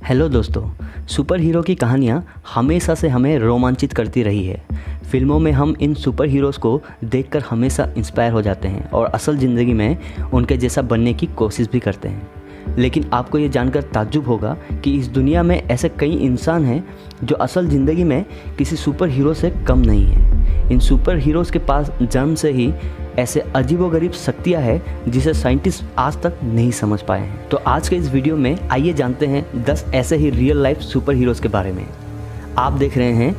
Hello दोस्तों, super hero की कहानियाँ हमेशा से हमें रोमांचित करती रही है। फिल्मों में हम इन सुपर हीरोज़ को देखकर हमेशा इंस्पायर हो जाते हैं और असल ज़िंदगी में उनके जैसा बनने की कोशिश भी करते हैं। लेकिन आपको ये जानकर ताज्जुब होगा कि इस दुनिया में ऐसे कई इंसान हैं जो असल ज़िंदगी में किसी सुपर हीरो से कम नहीं हैं। इन सुपर हीरोज़ के पास जन्म से ही ऐसे अजीबोगरीब शक्तियाँ हैं जिसे साइंटिस्ट आज तक नहीं समझ पाए हैं। तो आज के इस वीडियो में आइए जानते हैं 10 ऐसे ही रियल लाइफ सुपर हीरोज़ के बारे में। आप देख रहे हैं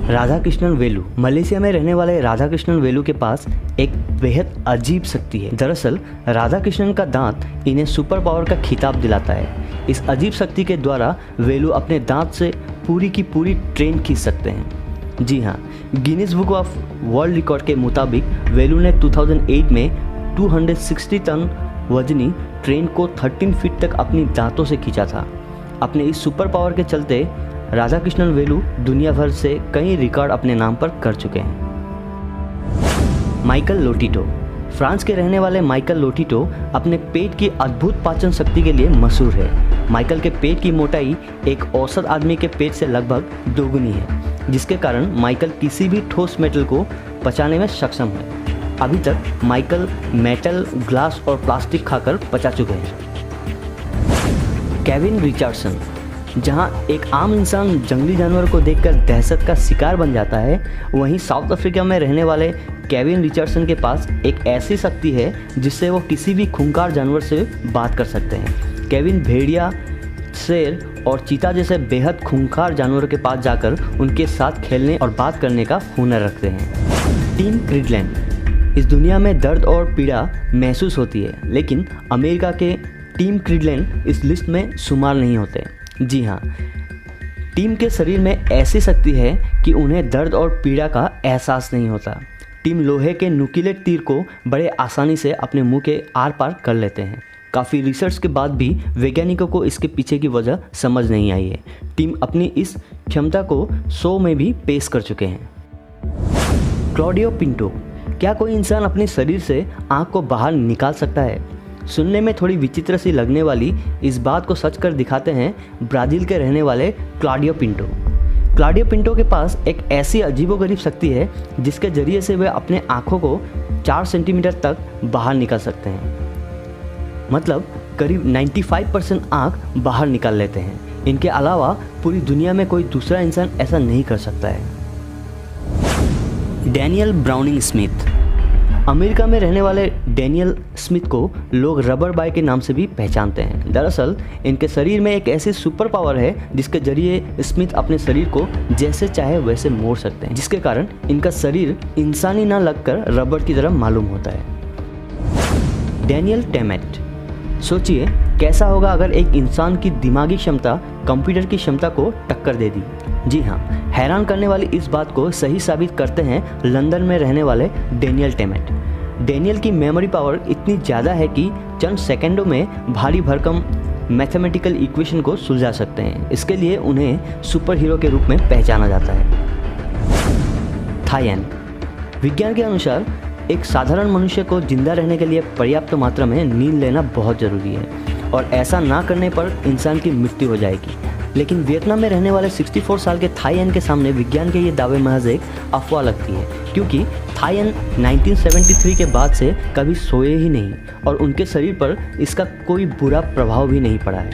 राधाकृष्णन वेलु। मलेशिया में रहने वाले राधाकृष्णन वेलु के पास एक बेहद अजीब शक्ति है। दरअसल राधाकृष्णन का दांत इन्हें सुपर पावर का खिताब दिलाता है। इस अजीब शक्ति के द्वारा वेलु अपने दांत से पूरी की पूरी ट्रेन खींच सकते हैं। जी हाँ, Guinness book of world record के मुताबिक वेलु ने 2008 में 260 टन वजनी ट्रेन को 13 फीट तक अपनी दांतों से खींचा था। अपने इस सुपर पावर के चलते राधाकृष्णन वेलु दुनिया भर से कई रिकॉर्ड अपने नाम पर कर चुके हैं। माइकल लोटिटो। फ्रांस के रहने वाले माइकल लोटिटो अपने पेट की अद्भुत पाचन शक्ति के लिए मशहूर है। माइकल के पेट की मोटाई एक औसत आदमी के पेट से लगभग दोगुनी है, जिसके कारण माइकल किसी भी ठोस मेटल को पचाने में सक्षम है। अभी तक माइकल मेटल, ग्लास और प्लास्टिक खाकर पचा चुके हैं। Kevin Richardson. जहां एक आम इंसान जंगली जानवर को देखकर दहशत का शिकार बन जाता है, वहीं साउथ अफ्रीका में रहने वाले केविन रिचर्डसन के पास एक ऐसी शक्ति है जिससे वो किसी भी खूंखार जानवर से बात कर सकते हैं। केविन भेड़िया, शेर और चीता जैसे बेहद खूंखार जानवरों के पास जाकर उनके साथ खेलने और बात करने का हुनर रखते हैं। टीम क्रीडलैंड। इस दुनिया में दर्द और पीड़ा महसूस होती है, लेकिन अमेरिका के टीम क्रीडलैंड इस लिस्ट में शुमार नहीं होते। जी हाँ, टीम के शरीर में ऐसी शक्ति है कि उन्हें दर्द और पीड़ा का एहसास नहीं होता। टीम लोहे के नुकीले तीर को बड़े आसानी से अपने मुंह के आर पार कर लेते हैं। काफ़ी रिसर्च के बाद भी वैज्ञानिकों को इसके पीछे की वजह समझ नहीं आई है। टीम अपनी इस क्षमता को शो में भी पेश कर चुके हैं। Claudio Pinto. क्या कोई इंसान अपने शरीर से आँख को बाहर निकाल सकता है? सुनने में थोड़ी विचित्र सी लगने वाली इस बात को सच कर दिखाते हैं ब्राज़ील के रहने वाले क्लॉडियो पिंटो। क्लॉडियो पिंटो के पास एक ऐसी अजीबोगरीब शक्ति है जिसके जरिए से वे अपने आँखों को 4 सेंटीमीटर तक बाहर निकाल सकते हैं। मतलब करीब 95% आँख बाहर निकाल लेते हैं। इनके अलावा पूरी दुनिया में कोई दूसरा इंसान ऐसा नहीं कर सकता है। Daniel browning Smith. अमेरिका में रहने वाले डैनियल स्मिथ को लोग रबर बॉय के नाम से भी पहचानते हैं। दरअसल इनके शरीर में एक ऐसी सुपर पावर है जिसके जरिए स्मिथ अपने शरीर को जैसे चाहे वैसे मोड़ सकते हैं, जिसके कारण इनका शरीर इंसानी ना लगकर रबर की तरह मालूम होता है। डैनियल टेमेट। सोचिए कैसा होगा अगर एक इंसान की दिमागी क्षमता कंप्यूटर की क्षमता को टक्कर दे दी। जी हाँ, हैरान करने वाली इस बात को सही साबित करते हैं लंदन में रहने वाले डैनियल टेमेट। डैनियल की मेमोरी पावर इतनी ज़्यादा है कि चंद सेकंडों में भारी भरकम मैथमेटिकल इक्वेशन को सुलझा सकते हैं। इसके लिए उन्हें सुपर हीरो के रूप में पहचाना जाता है। थायन। विज्ञान के अनुसार एक साधारण मनुष्य को जिंदा रहने के लिए पर्याप्त मात्रा में नींद लेना बहुत ज़रूरी है और ऐसा ना करने पर इंसान की मृत्यु हो जाएगी। लेकिन वियतनाम में रहने वाले 64 साल के थायन के सामने विज्ञान के ये दावे महज एक अफवाह लगती है, क्योंकि थायन 1973 के बाद से कभी सोए ही नहीं और उनके शरीर पर इसका कोई बुरा प्रभाव भी नहीं पड़ा है।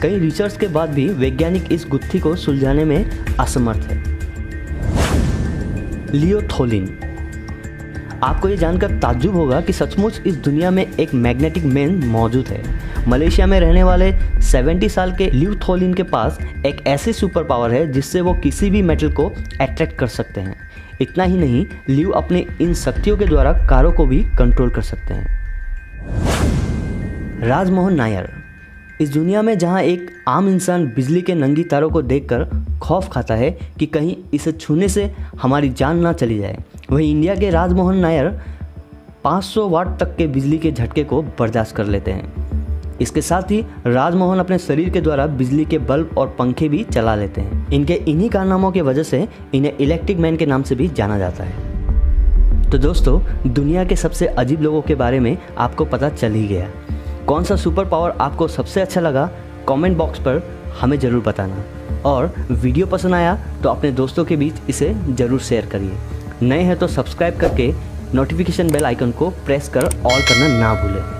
कई रिसर्च के बाद भी वैज्ञानिक इस गुत्थी को सुलझाने में असमर्थ है। लियो थोलिन। आपको ये जानकर ताज्जुब होगा कि सचमुच इस दुनिया में एक मैग्नेटिक मैन मौजूद है। मलेशिया में रहने वाले 70 साल के लियो थोलिन के पास एक ऐसी सुपर पावर है जिससे वो किसी भी मेटल को अट्रैक्ट कर सकते हैं। इतना ही नहीं, लियो अपने इन शक्तियों के द्वारा कारों को भी कंट्रोल कर सकते हैं। राजमोहन नायर। इस दुनिया में जहां एक आम इंसान बिजली के नंगी तारों को देखकर खौफ खाता है कि कहीं इसे छूने से हमारी जान ना चली जाए, वहीं इंडिया के राजमोहन नायर 500 वाट तक के बिजली के झटके को बर्दाश्त कर लेते हैं। इसके साथ ही राजमोहन अपने शरीर के द्वारा बिजली के बल्ब और पंखे भी चला लेते हैं। इनके इन्हीं कारनामों की वजह से इन्हें इलेक्ट्रिक मैन के नाम से भी जाना जाता है। तो दोस्तों, दुनिया के सबसे अजीब लोगों के बारे में आपको पता चल ही गया। कौन सा सुपर पावर आपको सबसे अच्छा लगा, कमेंट बॉक्स पर हमें ज़रूर बताना। और वीडियो पसंद आया तो अपने दोस्तों के बीच इसे ज़रूर शेयर करिए। नए हैं तो सब्सक्राइब करके नोटिफिकेशन बेल आइकन को प्रेस कर ऑल करना ना भूलें।